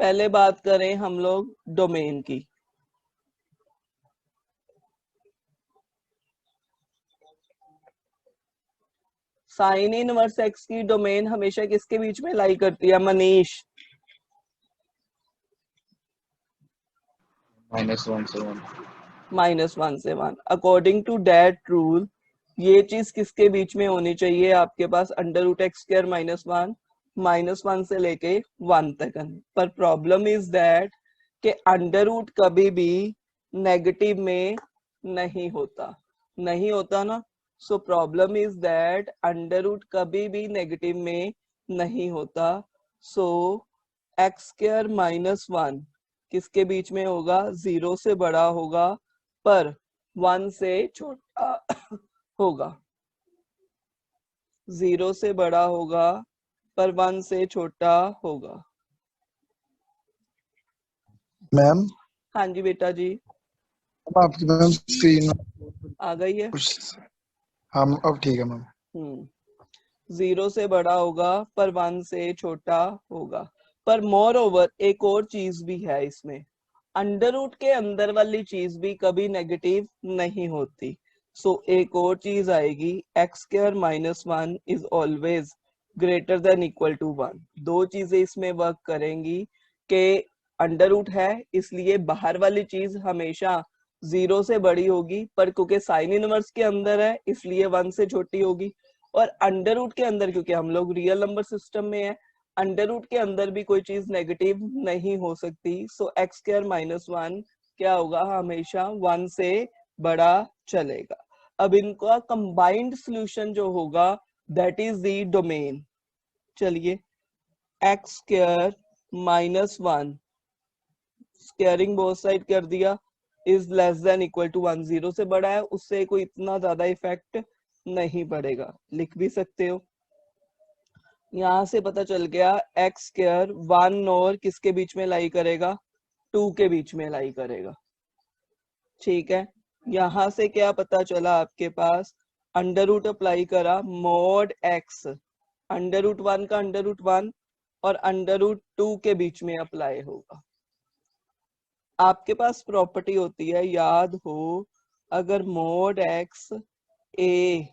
पहले बात करें हम लोग डोमेन की। साइन इनवर्स एक्स की डोमेन हमेशा किसके बीच में लाई करती है मनीष? -1 से 1। -1 से 1। अकॉर्डिंग टू दैट रूल ये चीज किसके बीच में होनी चाहिए आपके पास? √x² -1 से लेके 1 तक। पर प्रॉब्लम इज दैट कि अंडर रूट कभी भी नेगेटिव में नहीं होता ना। So problem is that under root कभी भी नेगेटिव में नहीं होता। सो x² -1 किसके बीच में होगा? 0 से बड़ा होगा पर 1 से छोटा होगा। 0 से बड़ा होगा पर 1 से छोटा होगा। मैम हाँ जी बेटा जी, आपकी मैम स्क्रीन आ गई है। कुछ हम अब ठीक है मैम। 0 से बड़ा होगा पर 1 से छोटा होगा। पर मोर ओवर एक और चीज भी है इसमें, अंडर रूट के अंदर वाली चीज भी कभी नेगेटिव नहीं होती। सो एक और चीज आएगी, x² -1 is always greater than equal to 1। दो चीजें इसमें वर्क करेंगी कि अंडर रूट है इसलिए बाहर वाली चीज हमेशा 0 से बड़ी होगी, पर क्योंकि साइन इनवर्स के अंदर है इसलिए 1 से छोटी होगी। और अंडर रूट के अंदर क्योंकि हम लोग रियल नंबर सिस्टम में है, अंडर रूट के अंदर भी कोई चीज नेगेटिव नहीं हो सकती। सो x² -1 क्या होगा? हमेशा 1 से बड़ा चलेगा। अब इनका कंबाइंड सॉल्यूशन जो होगा दैट इज द डोमेन। चलिए x² -1 स्क्वायरिंग बोथ साइड कर दिया, is less than equal to 1। 0 से बड़ा है उससे कोई इतना ज्यादा इफेक्ट नहीं पड़ेगा, लिख भी सकते हो। यहां से पता चल गया x² 1 और किसके बीच में लाई करेगा? 2 के बीच में लाई करेगा। ठीक है, यहां से क्या पता चला आपके पास? अंडर रूट अप्लाई करा, मोड x अंडर रूट 1 का अंडर रूट 1 और अंडर रूट 2 के बीच में अप्लाई होगा। आपके पास प्रॉपर्टी होती है, याद हो, अगर मोड x a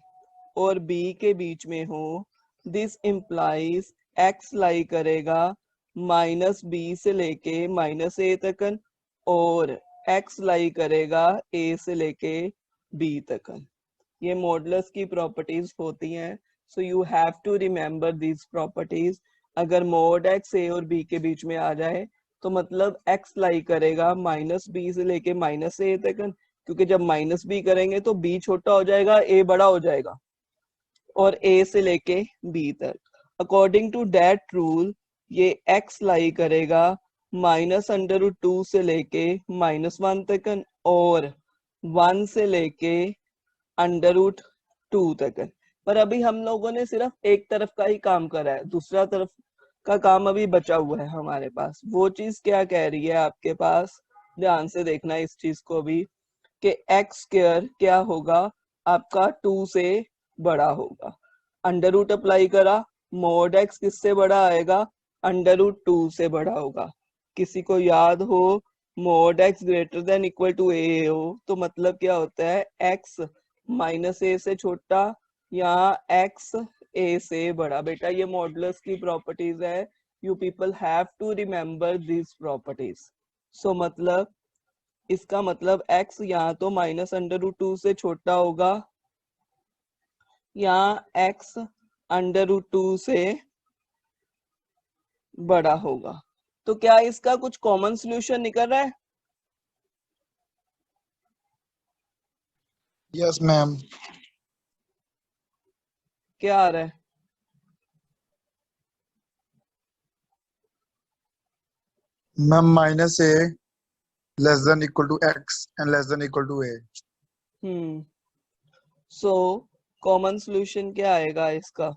और b के बीच में हो, दिस इम्प्लाइज x लाई करेगा -b से लेके -a तक और x लाई करेगा a से लेके b तक। ये मॉडुलस की प्रॉपर्टीज होती हैं। So you have to remember these properties. अगर मोड x a और b के बीच में आ जाए तो मतलब x लाई करेगा -b से लेके -a तक, क्योंकि जब -b करेंगे तो b छोटा हो जाएगा, a बड़ा हो जाएगा, और a से लेके b तक। अकॉर्डिंग टू दैट रूल ये x लाई करेगा -√2 से लेके -1 तक और 1 से लेके √2 तक। पर अभी हम लोगों ने सिर्फ एक तरफ का ही काम करा है, दूसरा तरफ का काम अभी बचा हुआ है हमारे पास। वो चीज क्या कह रही है आपके पास? ध्यान से देखना इस चीज को भी, कि x² क्या होगा आपका? 2 से बड़ा होगा। अंडर रूट अप्लाई करा, मोड x किससे बड़ा आएगा? अंडर रूट 2 से बड़ा होगा। किसी को याद हो mod x greater than equal to a हो तो मतलब क्या होता है? x -a से छोटा या x a से बड़ा। बेटा ये मॉडुलस की प्रॉपर्टीज है, you people have to remember this properties. So मतलब इसका मतलब x यहाँ तो -√2 से छोटा होगा या x √2 से बड़ा होगा। तो क्या इसका कुछ कॉमन सॉल्यूशन निकल रहा है? Yes ma'am. क्या आ रहा है? Ma'am -a less than equal to x and less than equal to a। So common solution क्या आएगा इसका?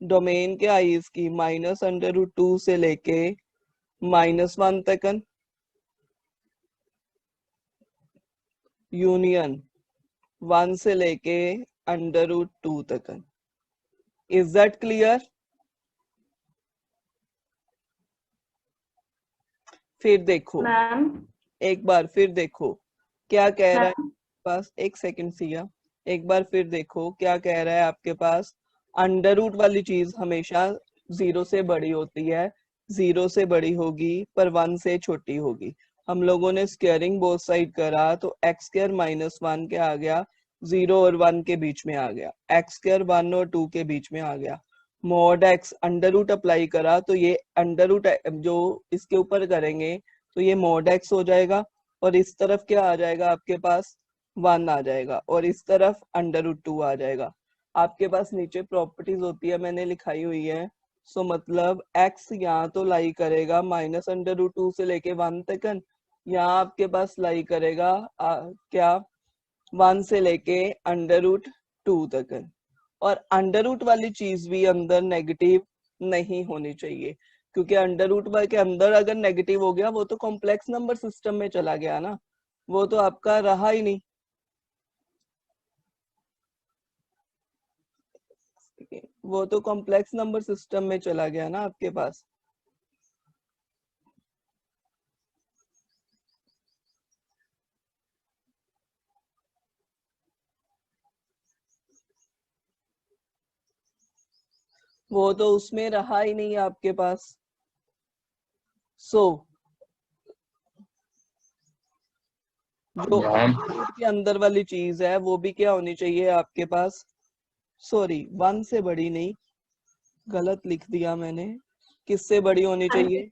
डोमेन क्या आई इसकी? -√2 से लेके -1 तक यूनियन 1 से लेके √2 तक। Is that clear? फिर देखो मैम एक बार फिर देखो क्या कह रहा है मैम पास। एक सेकंड सिया, एक बार फिर देखो क्या कह रहा है आपके पास। अंडर रूट वाली चीज हमेशा 0 से बड़ी होती है, 0 से बड़ी होगी पर 1 से छोटी होगी। हम लोगों ने स्क्वायरिंग बोथ साइड करा तो एक्स स्क्वायर माइनस 1 क्या आ गया, 0 और 1 के बीच में आ गया। एक्स स्क्वायर 1 और 2 के बीच में आ गया। Mod x under root apply करा तो ये अंडर रूट जो इसके ऊपर करेंगे तो ये मॉड एक्स हो जाएगा, और इस तरफ क्या आ जाएगा आपके पास 1 आ जाएगा, और इस तरफ अंडर रूट 2 आ जाएगा। आपके पास नीचे प्रॉपर्टीज होती है मैंने लिखाई हुई है। सो मतलब x यहाँ तो लाई करेगा माइनस अंडर रूट 2 से लेके 1 तक, यहाँ आपके पास लाई करेगा क्या 1 से लेके अंडर रूट 2 तक। और अंडर रूट वाली चीज भी अंदर नेगेटिव नहीं होनी चाहिए, क्योंकि अंडर रूट के अंदर अगर नेगेटिव हो गया वो तो कॉम्प्लेक्स नंबर सिस्टम में चला गया ना, वो तो आपका रहा ही नहीं। वो तो कॉम्प्लेक्स नंबर सिस्टम में चला गया ना आपके पास। वो तो उसमें रहा ही नहीं आपके पास। सो जो के अंदर वाली चीज है वो भी क्या होनी चाहिए आपके पास, सॉरी 1 से बड़ी नहीं, गलत लिख दिया मैंने। किससे बड़ी होनी चाहिए,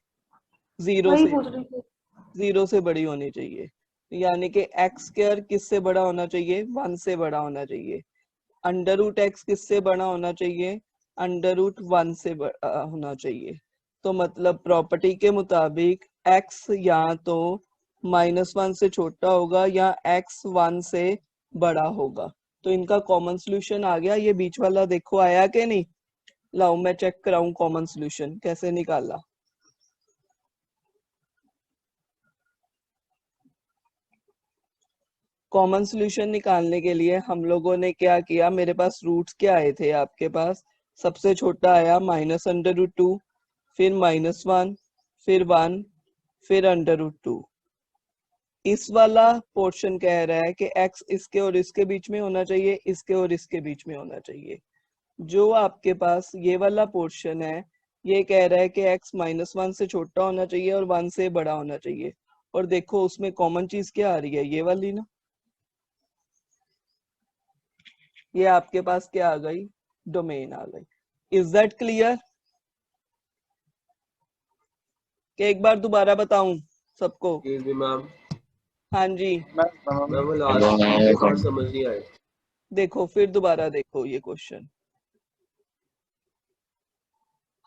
0 वही से, पूछ रही थी। 0 से बड़ी होनी चाहिए। यानी कि एक्स स्क्वायर किससे बड़ा होना चाहिए, 1 से बड़ा होना चाहिए। अंडर रूट एक्स किससे बड़ा होना चाहिए, अंडर रूट 1 से बड़ा होना चाहिए। तो मतलब प्रॉपर्टी के मुताबिक x या तो -1 से छोटा होगा या x 1 से बड़ा होगा। तो इनका कॉमन सोल्यूशन आ गया। ये बीच वाला देखो आया कि नहीं, लाओ मैं चेक कराऊं कॉमन सोल्यूशन कैसे निकाला। कॉमन सोल्यूशन निकालने के लिए हम लोगों ने क्या किया, मेरे पास रूट्स क्या आए थे आपके पास, सबसे छोटा आया माइनस अंडर रूट 2, फिर -1, फिर 1, फिर अंडर रूट 2। इस वाला पोर्शन कह रहा है कि x इसके और इसके बीच में होना चाहिए, इसके और इसके बीच में होना चाहिए। जो आपके पास ये वाला पोर्शन है ये कह रहा है कि x -1 से छोटा होना चाहिए और 1 से बड़ा होना चाहिए। और देखो उसमें कॉमन चीज क्या आ रही है, ये वाली ना, ये आपके पास क्या आ गई, डोमेन आ गई। Is that clear? कि एक बार दोबारा बताऊं सबको? मैम हाँ जी मैम वो लास्ट पार्ट समझ नहीं आए। देखो फिर दोबारा देखो ये क्वेश्चन।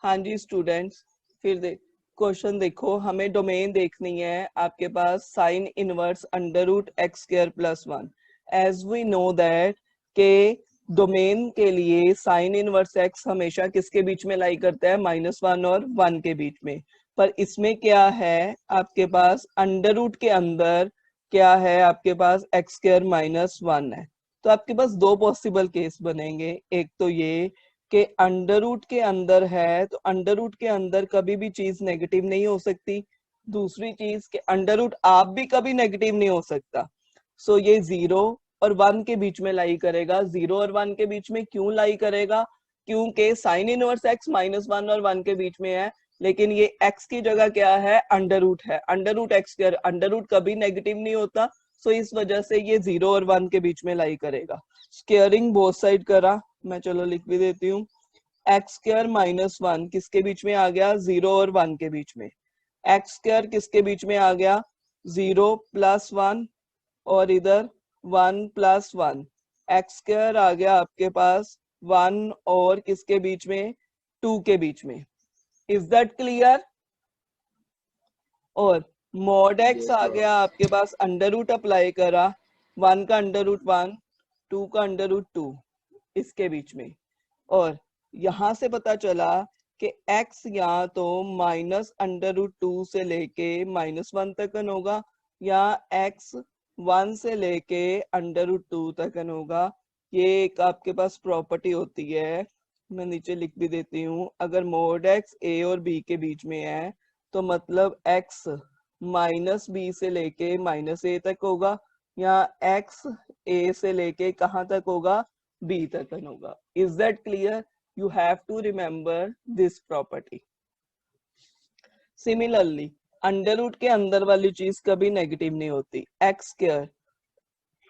हाँ जी स्टूडेंट्स, फिर क्वेश्चन देखो, हमें डोमेन देखनी है आपके पास sine inverse under root x square plus 1। As we know that के डोमेन के लिए साइन इनवर्स एक्स हमेशा किसके बीच में लाई करता है, -1 और 1 के बीच में। पर इसमें क्या है आपके पास, अंडर रूट के अंदर क्या है आपके पास, एक्स स्क्वायर -1 है। तो आपके पास दो पॉसिबल केस बनेंगे, एक तो ये कि अंडर रूट के अंदर है तो अंडर रूट के अंदर कभी भी चीज नेगेटिव नहीं हो सकती। दूसरी चीज कि अंडर रूट आप भी कभी नेगेटिव नहीं हो सकता। सो ये 0 और 1 के बीच में लाई करेगा। 0 और 1 के बीच में क्यों लाई करेगा, क्योंकि साइन इनवर्स एक्स -1 और 1 के बीच में है, लेकिन ये x की जगह क्या है, अंडर रूट है। Under root x square, under root कभी नेगेटिव नहीं होता। सो इस वजह से ये 0 और 1 के बीच में लाई करेगा। स्क्वायरिंग बोथ साइड करा, मैं चलो लिख भी देती हूँ। एक्स स्क्वायर -1 किसके बीच में आ गया, 0 और 1 के बीच में। एक्स स्क्वायर किसके बीच में आ गया, 0 + 1, और इधर 1 + 1। एक्स स्क्वायर आ गया आपके पास 1 और किसके बीच में, 2 के बीच में। Is that clear? और मॉड एक्स आ गया आपके पास, अंडर रूट अप्लाई करा, 1 का अंडर रूट 1, 2 का अंडर रूट 2 इसके बीच में। और यहां से पता चला कि x या तो -√2 से लेके -1 तक होगा, या x 1 से लेके √2 तक होगा। ये एक आपके पास प्रॉपर्टी होती है, मैं नीचे लिख भी देती हूँ। अगर मोड x a और b के बीच में है तो मतलब x माइनस बी से लेके माइनस ए तक होगा, या एक्स ए से लेके कहां तक होगा, बी तक होगा। Is that clear? You have to remember this property. Similarly under root के अंदर वाली चीज कभी नेगेटिव नहीं होती। एक्स स्क्वायर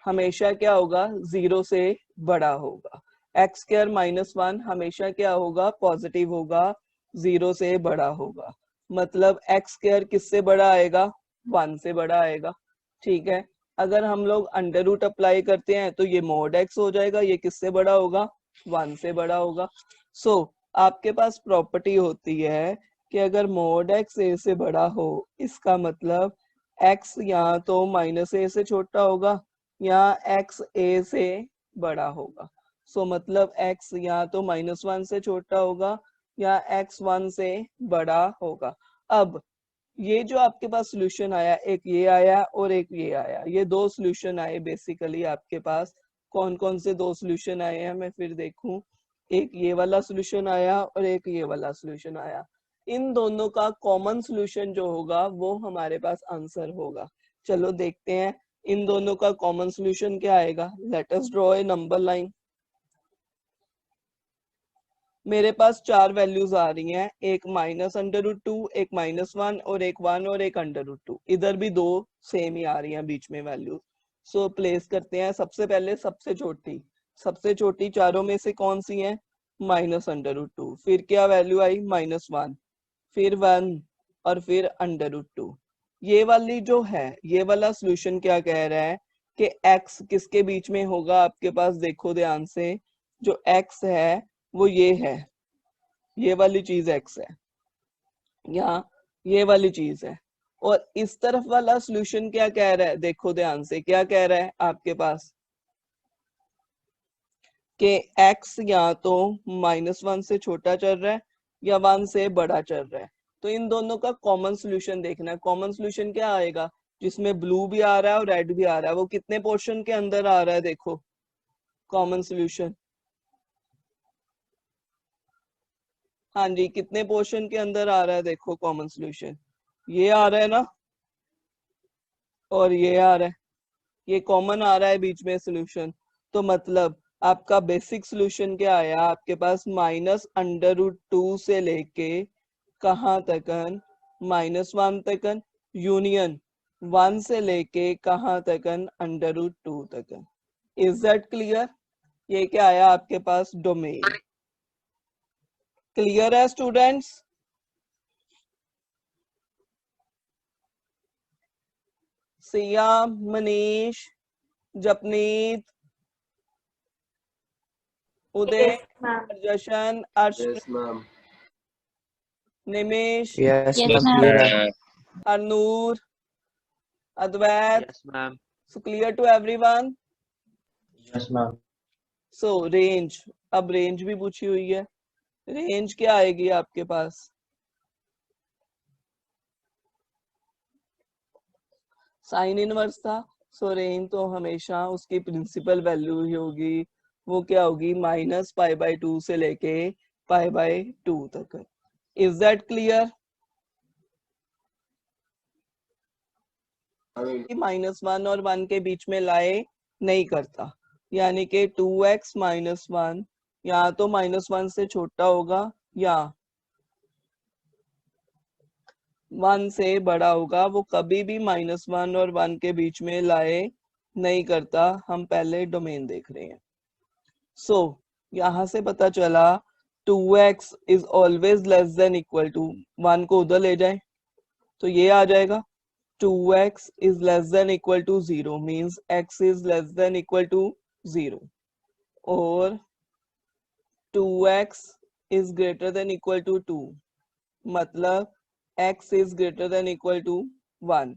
हमेशा क्या होगा, 0 से बड़ा होगा। एक्स स्क्वायर -1 हमेशा क्या होगा, पॉजिटिव होगा, 0 से बड़ा होगा। मतलब एक्स स्क्वायर किससे बड़ा आएगा, 1 से बड़ा आएगा। ठीक है, अगर हम लोग अंडर रूट अप्लाई करते हैं तो ये mod x हो जाएगा, ये किससे बड़ा होगा, 1 से बड़ा होगा। सो आपके पास प्रॉपर्टी होती है कि अगर mod x a से बड़ा हो, इसका मतलब x या तो -a से छोटा होगा या x a से बड़ा होगा। सो मतलब x या तो -1 से छोटा होगा या x 1 से बड़ा होगा। अब ये जो आपके पास सोल्यूशन आया, एक ये आया और एक ये आया, ये दो सोल्यूशन आए बेसिकली आपके पास। कौन कौन से दो सोल्यूशन आए हैं मैं फिर देखूं। एक ये वाला सोल्यूशन आया और एक ये वाला सोल्यूशन आया। इन दोनों का कॉमन सोल्यूशन जो होगा वो हमारे पास आंसर होगा। चलो देखते हैं इन दोनों का कॉमन सोल्यूशन क्या आएगा। Let us draw a number line. मेरे पास चार वैल्यूज आ रही हैं, एक -√2, एक -1 और एक 1 और एक √2। इधर भी दो सेम ही आ रही हैं बीच में वैल्यूज। सो प्लेस करते हैं। सबसे पहले सबसे छोटी चारों में से कौन सी है, -√2। फिर क्या वैल्यू आई, -1, फिर 1 और फिर √2। ये वाली जो है, ये वाला सोल्यूशन क्या कह रहा है कि x किसके बीच में होगा आपके पास, देखो ध्यान से। जो x है वो ये है, ये वाली चीज x है, या ये वाली चीज है। और इस तरफ वाला सोल्यूशन क्या कह रहा है, देखो ध्यान से, क्या कह रहा है आपके पास कि x या तो -1 से छोटा चल रहा है या 1 से बड़ा चल रहा है। तो इन दोनों का कॉमन सोल्यूशन देखना है। कॉमन सोल्यूशन क्या आएगा, जिसमें ब्लू भी आ रहा है और रेड भी आ रहा है, वो कितने पोर्शन के अंदर आ रहा है, देखो कॉमन सोल्यूशन। हाँ जी, कितने पोर्शन के अंदर आ रहा है, देखो कॉमन सोल्यूशन। ये आ रहा है ना, और ये आ रहा है, ये कॉमन आ रहा है बीच में सोल्यूशन। तो मतलब आपका बेसिक सोल्यूशन क्या आया आपके पास, -√2 से लेके कहाँ तकन, -1 तकन, यूनियन 1 से लेके कहाँ तकन, √2 तकन। Is that clear? ये क्या आया आपके पास, डोमेन। क्लियर है students? Siya, Manish, Japneet, Uday, Yes, ma'am. Jashan, Arsh, Yes, ma'am. निमेश, Yes, Yes, ma'am. ma'am. Clear है. Anoor, Advait. Yes, ma'am. So clear to everyone? Yes, ma'am. So range, अब रेंज भी पूछी हुई है। रेंज क्या आएगी आपके पास, साइन इनवर्स था। सो रेंज तो हमेशा उसकी प्रिंसिपल वैल्यू ही होगी, वो क्या होगी, -π/2 से लेके π/2 तक। Is that clear? -1 और 1 के बीच में लाए नहीं करता, यानी कि 2x - 1 या तो -1 से छोटा होगा या 1 से बड़ा होगा। वो कभी भी -1 और 1 के बीच में लाए नहीं करता। हम पहले डोमेन देख रहे हैं। सो यहाँ से पता चला 2x is always less than equal to, 1 को उधर ले जाए तो ये आ जाएगा, 2x is less than equal to 0 means x is less than equal to 0, और 2x is greater than equal to 2 मतलब x is greater than equal to 1।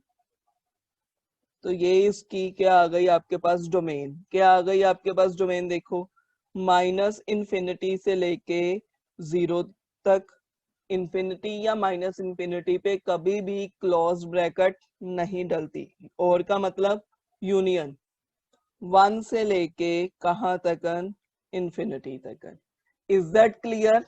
तो ये इसकी क्या आ गई आपके पास, डोमेन। क्या आ गई आपके पास डोमेन, देखो -∞ से लेके 0 तक, इंफिनिटी या -∞ पे कभी भी क्लोज ब्रैकेट नहीं डलती, और का मतलब यूनियन 1 से लेके कहां तकन, इंफिनिटी तकन। Is that clear?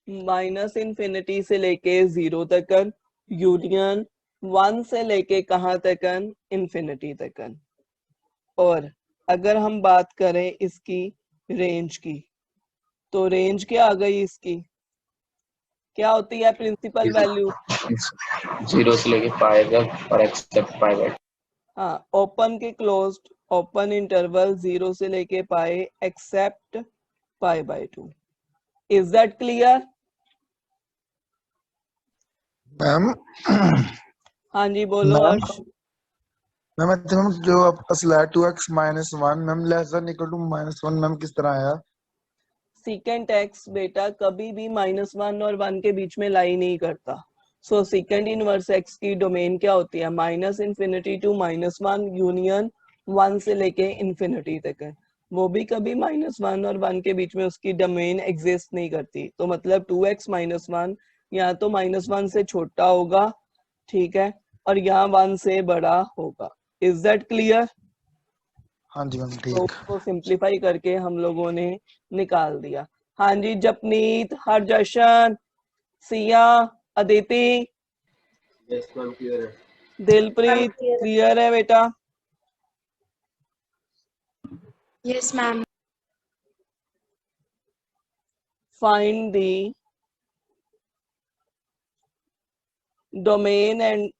-∞ से लेके 0 तकन, यूनियन 1 से लेके कहाँ तकन, इंफिनिटी तकन। और अगर हम बात करें इसकी रेंज की, तो रेंज क्या आ गई इसकी, क्या होती है प्रिंसिपल वैल्यू? 0 से लेके पाई तक और एक्सेप्ट पाई बाय। हाँ, ओपन के क्लोज्ड, ओपन इंटरवल 0 से लेके pi except pi by 2। Is that clear? Ma'am हाँ जी बोलो मैम हर्ष। मैम जो आपका slash 2x - 1 ma'am less than equal to -1 ma'am किस तरह आया? सीकेंट एक्स बेटा कभी भी -1 और 1 के बीच में लाई नहीं करता। सो सीकेंट इनवर्स एक्स की डोमेन क्या होती है, -∞ टू -1 यूनियन 1 से लेके इंफिनिटी तक है। वो भी कभी -1 और 1 के बीच में उसकी डोमेन एग्जिस्ट नहीं करती। तो मतलब 2x - 1 या तो -1 से छोटा होगा, ठीक है, और यहाँ 1 से बड़ा होगा। Is that clear? हाँ जी मैम तो ठीक। उसको सिंप्लीफाई करके हम लोगों ने निकाल दिया। हाँ जी, Japneet, Harjashan, Siya, Aditi, yes ma'am clear है। दिलप्रीत, क्लियर है बेटा? Yes, ma'am. Find the domain and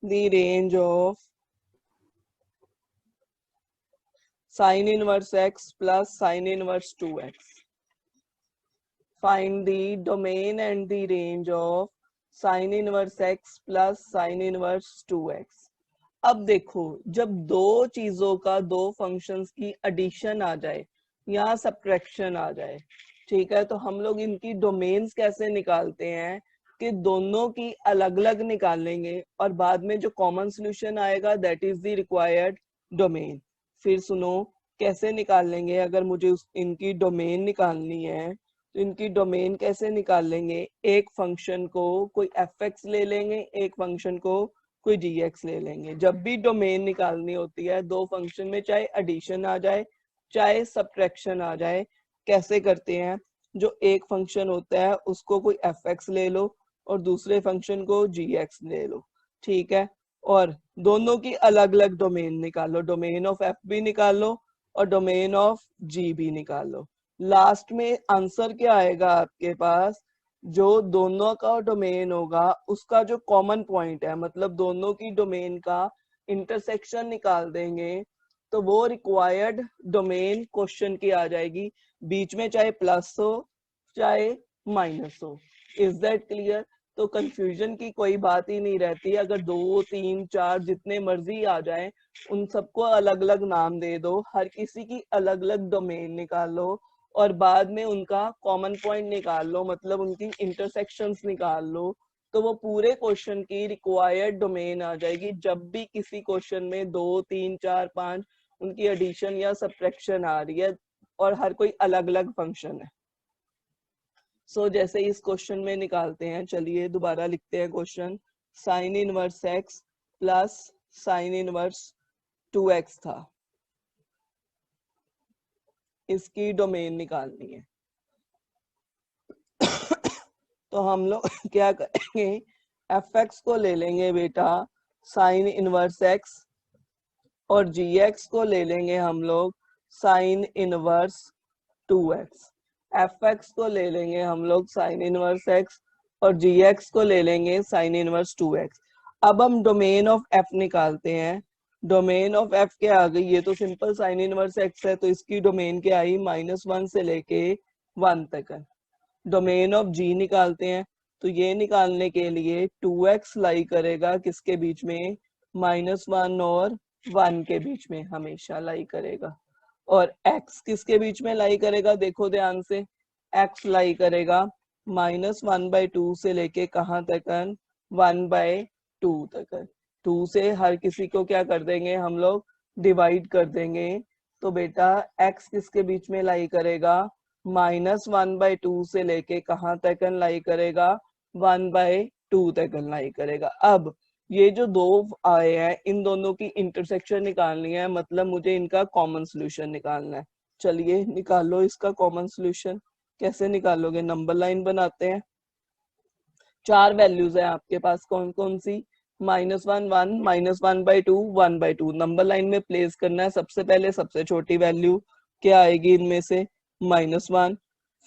the range of sin inverse x plus sin inverse 2x. Find the domain and the range of sin inverse x plus sin inverse 2x. अब देखो, जब दो चीजों का, दो functions की addition आ जाए या सब्ट्रैक्शन आ जाए, ठीक है, तो हम लोग इनकी डोमेन्स कैसे निकालते हैं कि दोनों की अलग अलग निकालेंगे और बाद में जो कॉमन सॉल्यूशन आएगा that is the required domain. फिर सुनो कैसे निकाल लेंगे। अगर मुझे इनकी डोमेन निकालनी है तो इनकी डोमेन कैसे निकाल लेंगे, एक फंक्शन को कोई fx ले लेंगे, एक फंक्शन को कोई gx ले लेंगे। जब भी डोमेन निकालनी होती है दो फंक्शन में, चाहे एडिशन आ जाए चाहे सब्ट्रैक्शन आ जाए, कैसे करते हैं, जो एक फंक्शन होता है उसको कोई fx ले लो और दूसरे फंक्शन को gx ले लो, ठीक है, और दोनों की अलग अलग डोमेन निकालो, डोमेन ऑफ f भी निकाल लो और डोमेन ऑफ g भी निकाल लो। लास्ट में आंसर क्या आएगा आपके पास, जो दोनों का डोमेन होगा उसका जो कॉमन पॉइंट है, मतलब दोनों की डोमेन का इंटरसेक्शन निकाल देंगे तो वो रिक्वायर्ड डोमेन क्वेश्चन की आ जाएगी, बीच में चाहे प्लस हो चाहे माइनस हो। Is that clear? तो कंफ्यूजन की कोई बात ही नहीं रहती। अगर 2 3 4 जितने मर्जी आ जाए उन सबको अलग अलग नाम दे दो, हर किसी की अलग अलग डोमेन निकाल लो और बाद में उनका कॉमन पॉइंट निकाल लो, मतलब उनकी इंटरसेक्शंस निकाल लो, तो वो पूरे क्वेश्चन की रिक्वायर्ड डोमेन आ जाएगी। जब भी किसी क्वेश्चन में 2 3 4 5 उनकी एडिशन या सब्ट्रैक्शन आ रही है और हर कोई अलग अलग फंक्शन है। सो जैसे इस क्वेश्चन में निकालते हैं, चलिए दोबारा लिखते हैं question. Sine inverse x plus sine inverse 2x था, इसकी डोमेन निकालनी है। तो हम लोग क्या करेंगे, fx को ले लेंगे बेटा साइन इनवर्स x और gx को ले लेंगे हम लोग साइन इनवर्स 2x। fx को ले लेंगे हम लोग साइन इनवर्स x और gx को ले लेंगे साइन इनवर्स 2x। अब हम डोमेन ऑफ f निकालते हैं। डोमेन ऑफ f क्या आ गई, ये तो सिंपल साइन इनवर्स x है तो इसकी डोमेन क्या आई, -1 से लेके 1 तक है। डोमेन ऑफ g निकालते हैं, तो ये निकालने के लिए 2x लाई करेगा किसके बीच में, -1 और 1 के बीच में हमेशा लाई करेगा। और x किसके बीच में लाई करेगा, देखो ध्यान से, x लाई करेगा -1/2 से लेके कहाँ तक, 1/2 तक। 2 से हर किसी को क्या कर देंगे हम लोग, डिवाइड कर देंगे। तो बेटा x किसके बीच में लाई करेगा, -1/2 से लेके कहाँ तक लाई करेगा, 1/2 तक लाई करेगा। अब ये जो दो आए हैं इन दोनों की इंटरसेक्शन निकालनी है, मतलब मुझे इनका कॉमन सॉल्यूशन निकालना है। चलिए निकालो इसका कॉमन सॉल्यूशन। कैसे निकालोगे, नंबर लाइन बनाते हैं। 4 वैल्यूज है आपके पास, कौन कौन सी, -1 1 -1/2 1/2 नंबर लाइन में प्लेस करना है। सबसे पहले सबसे छोटी वैल्यू क्या आएगी इनमें से, -1,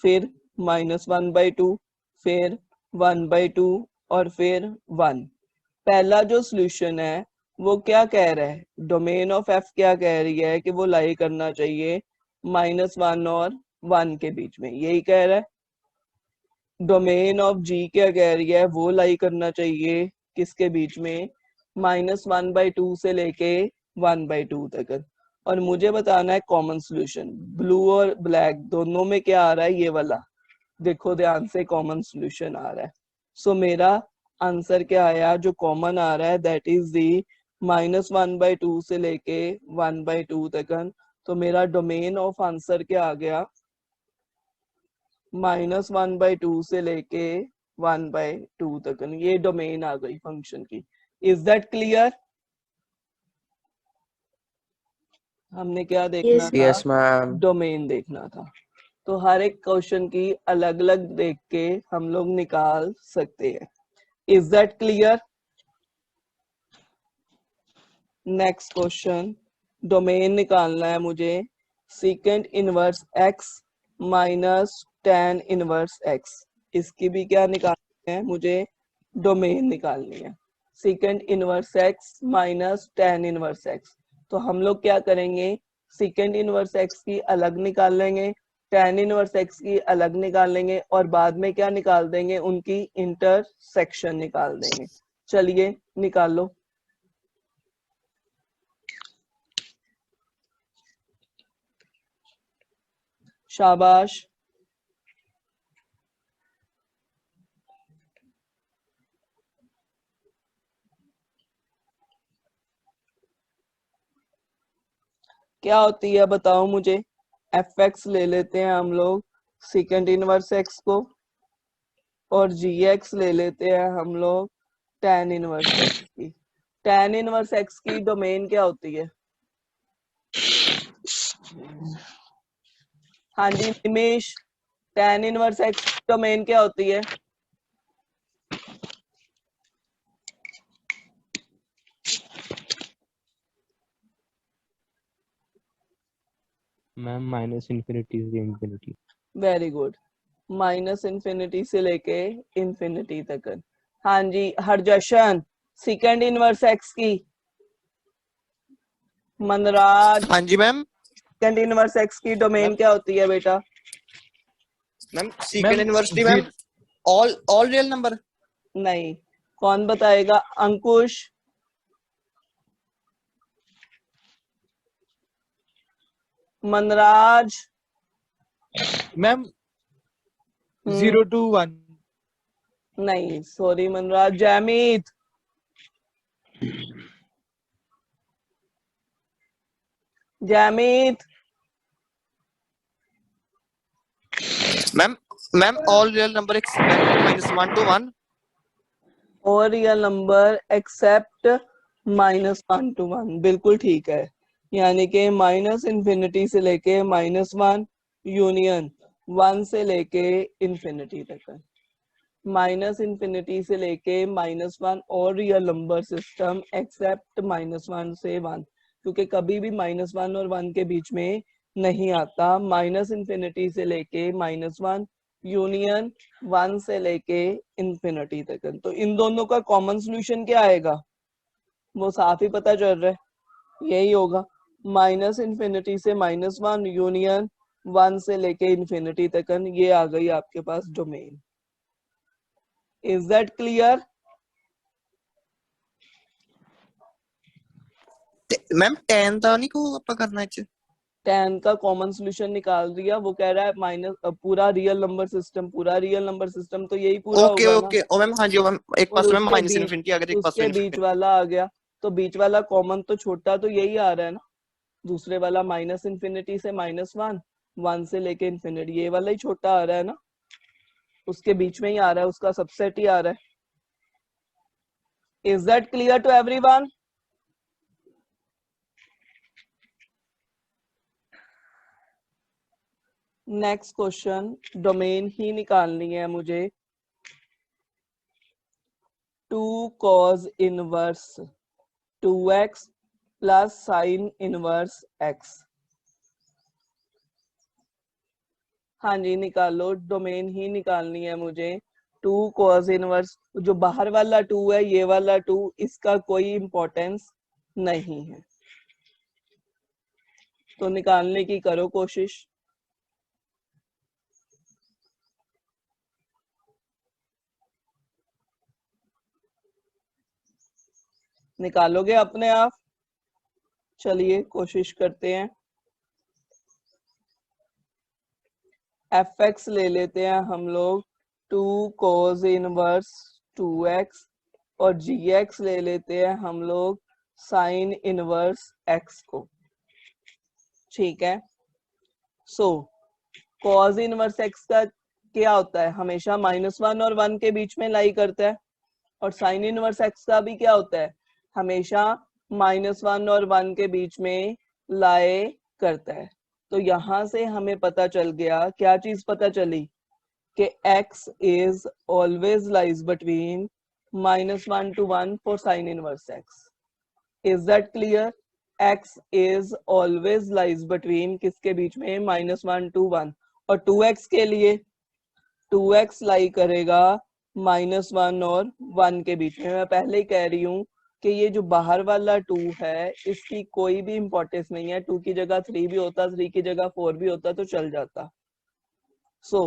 फिर -1/2, फिर 1/2 और फिर 1। पहला जो सॉल्यूशन है वो क्या कह रहा है, डोमेन ऑफ एफ क्या कह रही है कि वो लाई करना चाहिए -1 और 1 के बीच में, यही कह रहा है। डोमेन ऑफ जी क्या कह रही है, वो लाई करना चाहिए किसके बीच में, -1/2 से लेके 1/2 तक। और मुझे बताना है कॉमन सॉल्यूशन। ब्लू और ब्लैक दोनों में क्या आ रहा है, ये वाला देखो ध्यान से, कॉमन सॉल्यूशन आ रहा है। सो मेरा आंसर क्या आया, जो कॉमन आ रहा है दैट इज दी -1/2 से लेके 1/2 तक। तो मेरा डोमेन ऑफ आंसर क्या आ गया, -1/2 से लेके 1/2 तक। ये डोमेन आ गई फंक्शन की। Is that clear? हमने क्या देखना Yes. था, Yes, ma'am. डोमेन देखना था। तो हर एक क्वेश्चन की अलग अलग देख के हम लोग निकाल सकते हैं। Is that clear? Next question, domain निकालना है मुझे secant inverse x minus tan inverse x. इसकी भी क्या निकालनी है, मुझे डोमेन निकालनी है। Secant inverse x minus tan inverse x. तो हम लोग क्या करेंगे, सीकेंट इनवर्स एक्स की अलग निकाल लेंगे, tan इनवर्स एक्स की अलग निकाल लेंगे, और बाद में क्या निकाल देंगे, उनकी इंटरसेक्शन निकाल देंगे। चलिए निकाल लो। शाबाश। क्या होती है बताओ मुझे। एफ एक्स ले लेते हैं हम लोग सीकेंट इनवर्स एक्स को, और जी एक्स ले लेते हैं हम लोग tan इनवर्स एक्स की। tan इनवर्स एक्स की डोमेन क्या होती है? हाँ जी निमेश, tan इनवर्स एक्स की डोमेन क्या होती है? मैम -इन्फिनिटी से इन्फिनिटी। वेरी गुड, -इन्फिनिटी से लेके इन्फिनिटी तक। हाँ जी हरजशन, सेकंड इनवर्स एक्स की। मनराज, हाँ जी मैम। सेकंड इनवर्स एक्स की डोमेन क्या होती है बेटा? मैम सेकंड इनवर्सिटी मैम ऑल रियल नंबर। नहीं, कौन बताएगा? अंकुश। मनराज। Ma'am 0 to 1। नहीं sorry Manraj. Jaimeet. Jaimeet. Ma'am all real number -1 to 1। और रियल नंबर एक्सेप्ट -1 to 1, बिल्कुल ठीक है। यानी कि -इन्फिनिटी से लेके -1 यूनियन 1 से लेके इन्फिनिटी तक। -इन्फिनिटी से लेके -1 और रियल नंबर सिस्टम एक्सेप्ट -1 से 1, क्योंकि कभी भी -1 और 1 के बीच में नहीं आता। -इन्फिनिटी से लेके -1 यूनियन 1 से लेके इन्फिनिटी तक। तो इन दोनों का कॉमन सॉल्यूशन क्या आएगा, वो साफ ही पता चल रहा है, यही होगा -इन्फिनिटी से -1 यूनियन 1 से लेके इन्फिनिटी तक। ये आ गई आपके पास domain. Is that clear? Ma'am 10 ਤਾਂ ਨਹੀਂ ਕੋ ਆਪਾਂ ਕਰਨਾ ਇਹ ਚ। tan का कॉमन सॉल्यूशन निकाल दिया, वो कह रहा है माइनस पूरा रियल नंबर सिस्टम, पूरा रियल नंबर सिस्टम तो यही पूरा ओके होगा ना। ओके ओ मैम हाँ जी मैम एक और पास मैम उसके बीच -इन्फिनिटी आ गया, एक पास उसके बीच इन्फिनिटी। वाला आ गया, तो बीच वाला कॉमन तो छोटा तो यही आ रहा है ना। दूसरे वाला -इन्फिनिटी से -1 1 से लेके इन्फिनिटी, ये वाला ही छोटा आ रहा है ना, उसके बीच में ही आ रहा है, उसका सबसेट ही आ रहा है। Is that clear to everyone? Next question, domain ही निकालनी है मुझे। 2 cos इनवर्स 2x plus sine inverse x। हाँ जी निकालो, डोमेन ही निकालनी है मुझे। 2 cos इनवर्स, जो बाहर वाला 2 है, ये वाला 2, इसका कोई इंपॉर्टेंस नहीं है, तो निकालने की करो कोशिश। निकालोगे अपने आप? चलिए कोशिश करते हैं। fx ले लेते हैं हम लोग 2 cos इनवर्स 2x, और gx ले लेते हैं हम लोग साइन इनवर्स x को। ठीक है, सो cos इनवर्स x का क्या होता है, हमेशा -1 और 1 के बीच में लाई करता है, और साइन इनवर्स x का भी क्या होता है, हमेशा -1 और 1 के बीच में लाए करता है। तो यहां से हमें पता चल गया, क्या चीज पता चली, कि x is always lies between -1 to 1 for sign inverse x। Is that clear? x is always lies between किसके बीच में, -1 to 1। और 2x के लिए 2x लाई करेगा -1 और 1 के बीच में। मैं पहले ही कह रही हूँ कि ये जो बाहर वाला 2 है, इसकी कोई भी इंपॉर्टेंस नहीं है। 2 की जगह 3 भी होता, 3 की जगह 4 भी होता तो चल जाता। सो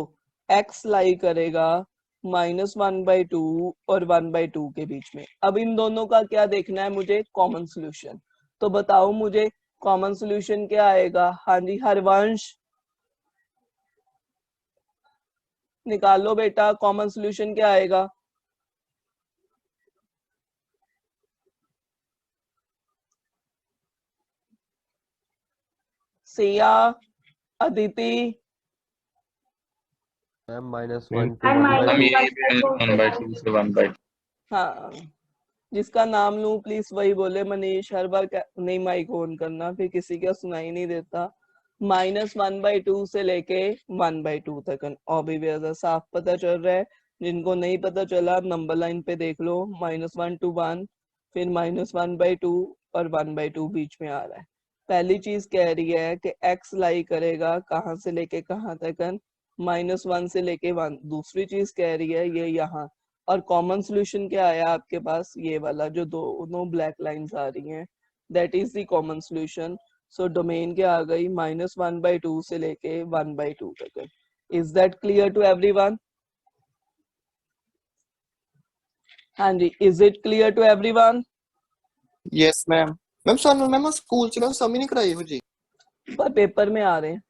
x लाई करेगा -1/2 और 1/2 के बीच में। अब इन दोनों का क्या देखना है मुझे, कॉमन सोल्यूशन। तो बताओ मुझे कॉमन सोल्यूशन क्या आएगा। हाँ जी हरवंश, निकालो बेटा, कॉमन सोल्यूशन क्या आएगा। Siya, Aditi, ma'am -1 ma'am to 1/2। हम यही पे 1/2 से 1/2। हाँ जिसका नाम लूं प्लीज वही बोले। मनीष, हर बार नहीं माइक ऑन करना, फिर किसी का सुनाई नहीं देता। -1/2 से लेके 1/2 तक ऑब्वियस साफ पता चल रहा है। जिनको नहीं पता चला नंबर लाइन पे देख लो, -1 to 1, फिर -1/2 और 1/2 बीच में आ रहा है। पहली चीज कह रही है कि x लाई करेगा कहाँ से लेके कहाँ तक, -1 से लेके 1। दूसरी चीज कह रही है ये यहाँ। और कॉमन सोल्यूशन क्या आया आपके पास, ये वाला जो दोनों ब्लैक लाइंस आ रही हैं, that is the common solution. So domain क्या आ गई, -1/2 से लेके 1/2 तक। Is that clear to everyone? हाँ जी, is it clear to everyone? Yes ma'am. Ma'am सानू मैम स्कूल च मैम समझ नहीं कराई हो जी। पर पेपर में आ रहे हैं,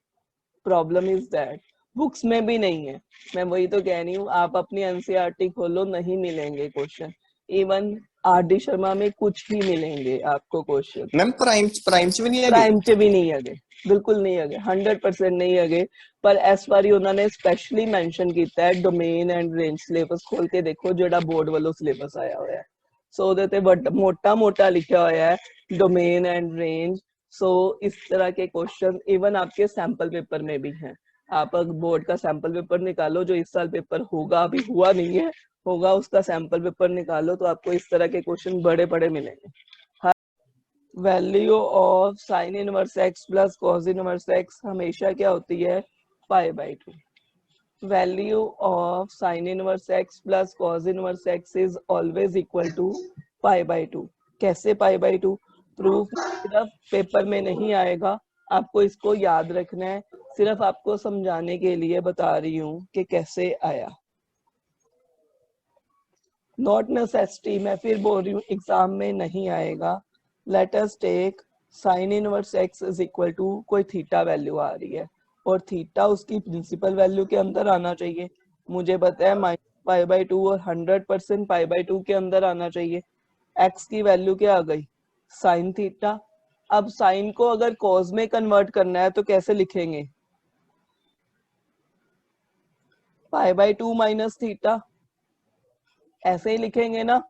प्रॉब्लम इज दैट बुक्स में भी नहीं है। मैं वही तो कह रही हूँ, आप अपनी एनसीईआरटी खोलो, नहीं मिलेंगे क्वेश्चन। Even RD. शर्मा में कुछ ही मिलेंगे आपको क्वेश्चन। मैम प्राइम च भी नहीं है। प्राइम च भी नहीं है, बिल्कुल नहीं है, 100% नहीं है। पर इस बारी उन्होंने स्पेशली मेंशन किया है डोमेन एंड रेंज। सिलेबस खोल के देखो जेड़ा बोर्ड वालों सिलेबस आया हुआ है, सो ਉਹਦੇ मोटा मोटा लिखा हुआ है डोमेन एंड रेंज। सो इस तरह के क्वेश्चन इवन आपके सैंपल पेपर में भी हैं। आप बोर्ड का सैंपल पेपर निकालो, जो इस साल पेपर होगा, अभी हुआ नहीं है, होगा, उसका सैंपल पेपर निकालो तो आपको इस तरह के क्वेश्चन बड़े बड़े मिलेंगे। Value of sine inverse x plus cos inverse x हमेशा क्या होती है, π/2। Value of sine inverse x plus cos inverse x is always equal to π/2। कैसे π/2? प्रूफ सिर्फ पेपर में नहीं आएगा, आपको इसको याद रखना है। सिर्फ आपको समझाने के लिए बता रही हूँ कि कैसे आया, नॉट नेसेसिटी। मैं फिर बोल रही हूँ एग्जाम में नहीं आएगा। Let us take sine inverse x is equal to कोई थीटा वैल्यू आ रही है, और थीटा उसकी प्रिंसिपल वैल्यू के अंदर आना चाहिए। मुझे पता है -π/2 और 100% π/2 के अंदर आना चाहिए। एक्स की वैल्यू क्या आ गई, साइन थीटा। अब साइन को अगर कॉस में कन्वर्ट करना है तो कैसे लिखेंगे, π/2 माइनस थीटा, ऐसे ही लिखेंगे ना।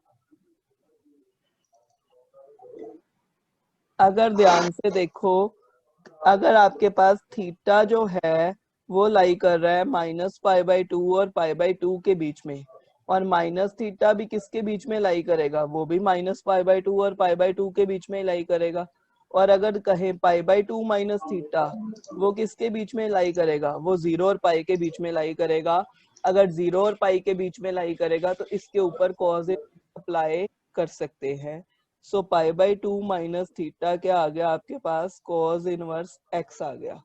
अगर ध्यान से देखो, अगर आपके पास थीटा जो है वो लाई कर रहा है -π/2 और π/2 के बीच में, और माइनस थीटा भी किसके बीच में लाई करेगा, वो भी माइनस पाई बाय 2 और पाई बाय 2 के बीच में लाई करेगा। और अगर कहें पाई बाय 2 माइनस थीटा, वो किसके बीच में लाई करेगा, वो 0 और पाई के बीच में लाई करेगा। अगर 0 और पाई के बीच में लाई करेगा तो इसके ऊपर कॉज अप्लाई कर सकते हैं। सो पाई बाय 2 माइनस थीटा क्या आ गया आपके पास, कॉज इनवर्स एक्स आ गया।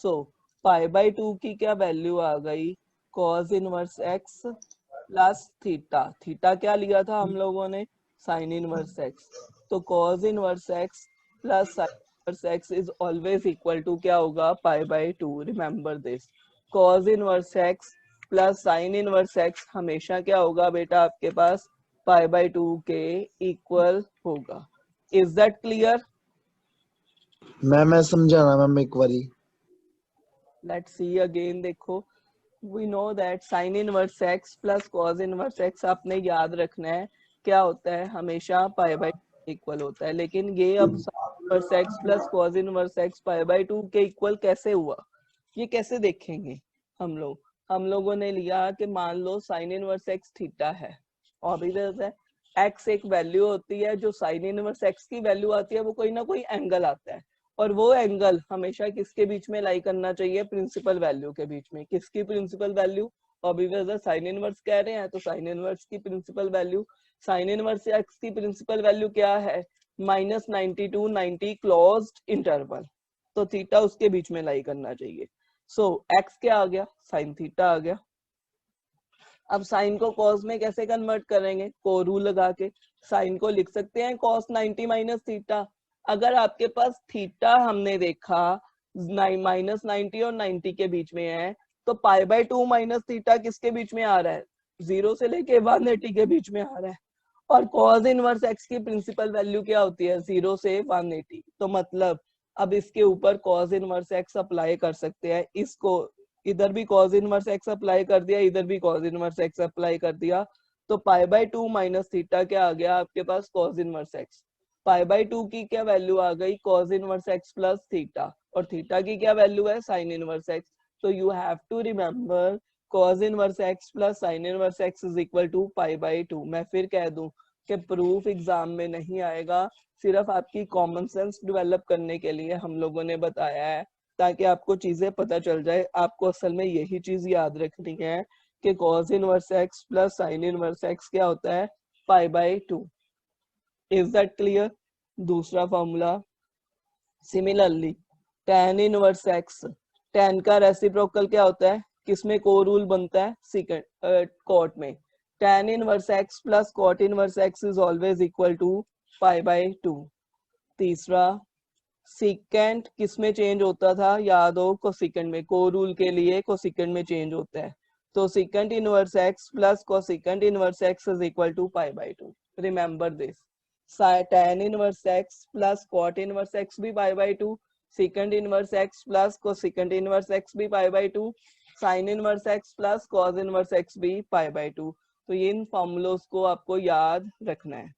सो पाई बाय 2 की क्या वैल्यू आ गई, cos inverse x plus theta. Theta क्या लिया था हम लोगों ने, साइन इनवर्स एक्स। तो cos inverse x plus sine inverse x is always equal to क्या होगा, pi by 2। Remember this, cos inverse x plus sine inverse x हमेशा क्या होगा बेटा आपके पास, पाई बाय 2 के इक्वल होगा। Is that clear? मैं समझाना मैम एक बारी। Let's see again. देखो, we know that sin inverse x plus cos inverse x आपने याद रखना है क्या होता है, हमेशा पाई बाय इक्वल होता है। लेकिन ये अब sin inverse x plus cos inverse x pi by 2 के इक्वल कैसे हुआ, ये कैसे देखेंगे हम लोग। हम लोगों ने लिया कि मान लो sin इनवर्स x थीटा है, ऑब्वियस है x एक वैल्यू होती है, जो sin इनवर्स x की वैल्यू आती है वो कोई ना कोई एंगल आता है, और वो एंगल हमेशा किसके बीच में लाई करना चाहिए, प्रिंसिपल वैल्यू के बीच में। किसकी principal value, obvious sine inverse कह रहे हैं तो साइन इनवर्स की principal value, sine inverse x की प्रिंसिपल वैल्यू क्या है, माइनस 90 टू 90 क्लोज्ड इंटरवल। तो थीटा उसके बीच में लाई करना चाहिए। सो एक्स क्या आ गया, साइन थीटा आ गया। अब साइन को कॉस में कैसे कन्वर्ट करेंगे, को रूल लगा के साइन को लिख सकते हैं कॉस 90 माइनस थीटा। अगर आपके पास थीटा हमने देखा माइनस 90 और 90 के बीच में है, तो पाई बाय 2 माइनस थीटा किसके बीच में आ रहा है, 0 से लेके 180 के बीच में आ रहा है। और कॉस इनवर्स एक्स की प्रिंसिपल वैल्यू क्या होती है, 0 से 180। तो मतलब अब इसके ऊपर कॉस इनवर्स एक्स अप्लाई कर सकते हैं। इसको इधर भी कॉस इनवर्स एक्स अप्लाई कर दिया, इधर भी कॉस इनवर्स एक्स अप्लाई कर दिया, तो पाई बाय 2 माइनस थीटा क्या आ गया आपके पास, cos inverse x. Pi by 2 की क्या वैल्यू आ गई, cos inverse x plus theta, और थीटा की क्या वैल्यू है, साइन इनवर्स एक्स। तो you have to remember cos inverse x plus sin inverse x is equal to pi by 2। मैं फिर कह दूं कि प्रूफ एग्जाम में नहीं आएगा, सिर्फ आपकी कॉमन सेंस डेवलप करने के लिए हम लोगों ने बताया है, ताकि आपको चीजें पता चल जाए। आपको असल में यही चीज याद रखनी है कि cos inverse x plus sin inverse x क्या होता है, pi by 2। Is that clear? दूसरा formula, similarly tan inverse x, tan का रेसिप्रोकल क्या होता है, किसमें को रूल बनता है, सेकंड कॉट में। tan inverse x plus cot inverse x is always equal to pi by 2। तीसरा, सेकंड किसमें चेंज होता था, याद हो, कोसेकंड में। को रूल के लिए कोसेकंड में चेंज होता है, तो second inverse x plus cosecant inverse x is equal to pi by 2। Remember this, tan inverse x plus cot inverse x भी pi by 2, second inverse x plus cosecant inverse x भी pi by 2, sine inverse x plus cos inverse x भी pi by 2। तो ये इन फॉर्मूलोस को आपको याद रखना है।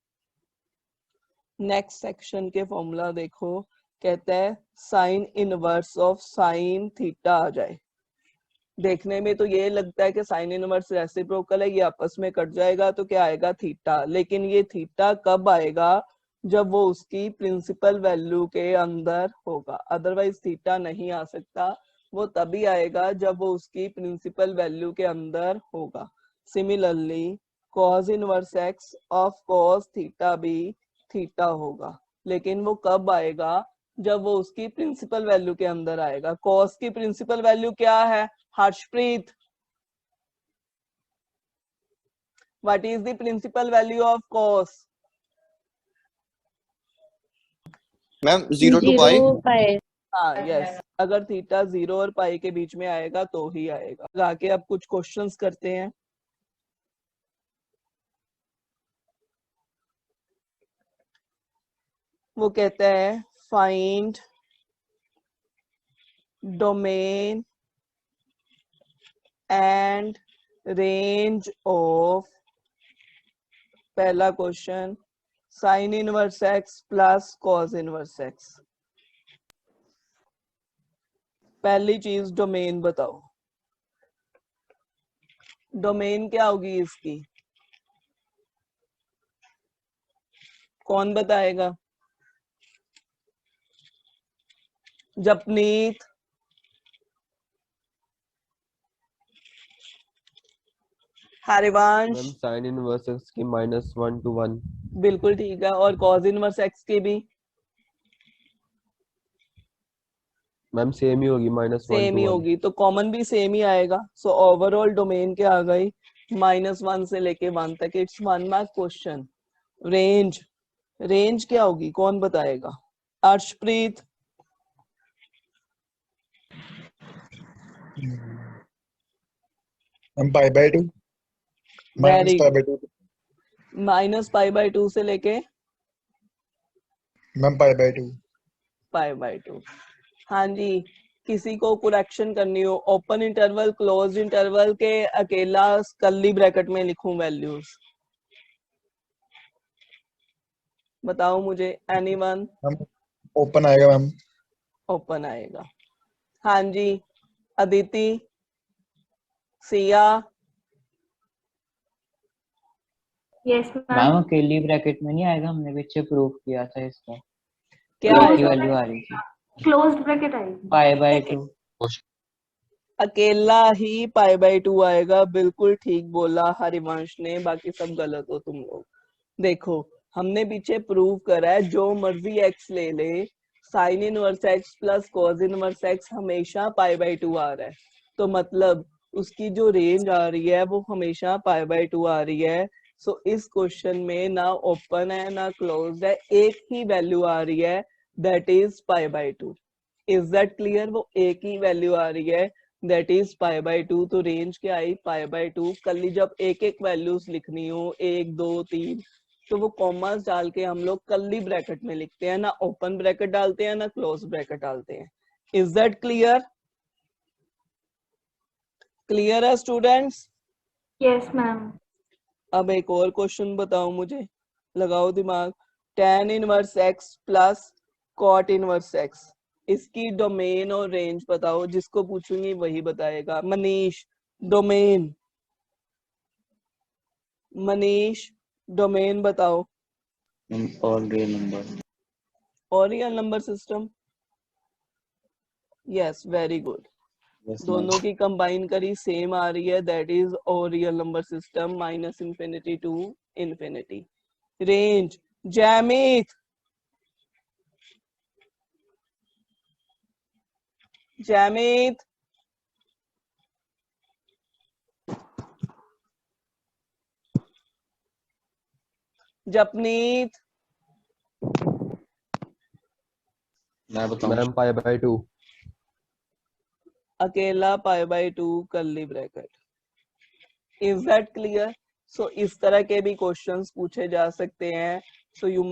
नेक्स्ट सेक्शन के फॉर्मूला देखो, कहता है sine inverse of sine theta आ जाए। देखने में तो ये लगता है कि साइन इनवर्स रेसिप्रोकल है, ये आपस में कट जाएगा तो क्या आएगा, थीटा। लेकिन ये थीटा कब आएगा, जब वो उसकी प्रिंसिपल वैल्यू के अंदर होगा, अदरवाइज थीटा नहीं आ सकता। वो तभी आएगा जब वो उसकी प्रिंसिपल वैल्यू के अंदर होगा। Similarly cos inverse x of cos theta भी थीटा होगा, लेकिन वो कब आएगा, जब वो उसकी प्रिंसिपल वैल्यू के अंदर आएगा। cos की प्रिंसिपल वैल्यू क्या है, Harshpreet, what is the principal value of cos? Ma'am 0 to pi. हाँ यस, अगर थीटा 0 और पाई के बीच में आएगा तो ही आएगा। आगे अब कुछ क्वेश्चंस करते हैं। वो कहता है find domain and range of, पहला question, sine inverse x plus cos inverse x. पहली चीज डोमेन बताओ, डोमेन क्या होगी इसकी, कौन बताएगा? Japneet, Harivansh, ma'am sine inverse x की -1 to 1। बिल्कुल ठीक है। और कॉज इनवर्स एक्स की भी मैम सेम ही होगी, -1 सेम to ही 1। होगी, तो कॉमन भी सेम ही आएगा। सो ओवरऑल डोमेन क्या आ गई? -1 से लेके 1 तक। It's 1 mark question. Range, range क्या होगी कौन बताएगा? Arshpreet, ma'am π/2 very good. -π/2 -π/2 से लेके मैम π/2 π/2। हाँ जी, किसी को करेक्शन करनी हो, ओपन इंटरवल क्लोज इंटरवल के अकेला कर्ली ब्रैकेट में लिखूं वैल्यूज, बताओ मुझे। एनीवन? मैम ओपन आएगा मैम। ओपन आएगा। हाँ जी, Aditi, Siya, Yes, ma'am ma'am. अकेली ब्रैकेट में नहीं आएगा, हमने पीछे प्रूव किया था इसका। क्या एक ही आएगा? वैल्यू आ रही थी, Closed bracket आएगी. π/2। अकेला ही π/2 आएगा। बिल्कुल ठीक बोला हरिवंश ने, बाकी सब गलत हो तुम लोग। देखो, हमने पीछे प्रूव करा है जो मर्जी एक्स ले ले, sign inverse x plus cos inverse x हमेशा π/2 आ रहा है। तो मतलब उसकी जो रेंज आ रही है वो हमेशा π/2 आ रही है। सो इस क्वेश्चन में ना ओपन है ना क्लोज्ड है, एक ही वैल्यू आ रही है, that is π/2। Is that clear? वो एक ही वैल्यू आ रही है, दैट इज π/2। तो रेंज क्या आई? π/2। कल जब एक एक वैल्यूज लिखनी हो, 1 2 3, तो वो कॉमास डाल के हम लोग कर्ली ब्रैकेट में लिखते हैं, ना ओपन ब्रैकेट डालते हैं ना क्लोज ब्रैकेट डालते हैं। Is that clear? क्लियर है स्टूडेंट्स? Yes, ma'am. अब एक और क्वेश्चन बताओ मुझे, लगाओ दिमाग। tan inverse x plus cot inverse x, इसकी डोमेन और रेंज बताओ। जिसको पूछूंगी वही बताएगा। मनीष, डोमेन। मनीष, डोमेन बताओ। All real number. और real number system, yes, very good. दोनों की कंबाइन करी सेम आ रही है, दैट इज और real number system, -∞ to infinity. Range, Jaimit, Jaimit, Japneet, मैं बताऊं? मैम π/2। अकेला π/2 curly bracket. Is that clear? So इस तरह के भी क्वेश्चंस पूछे जा सकते हैं। So you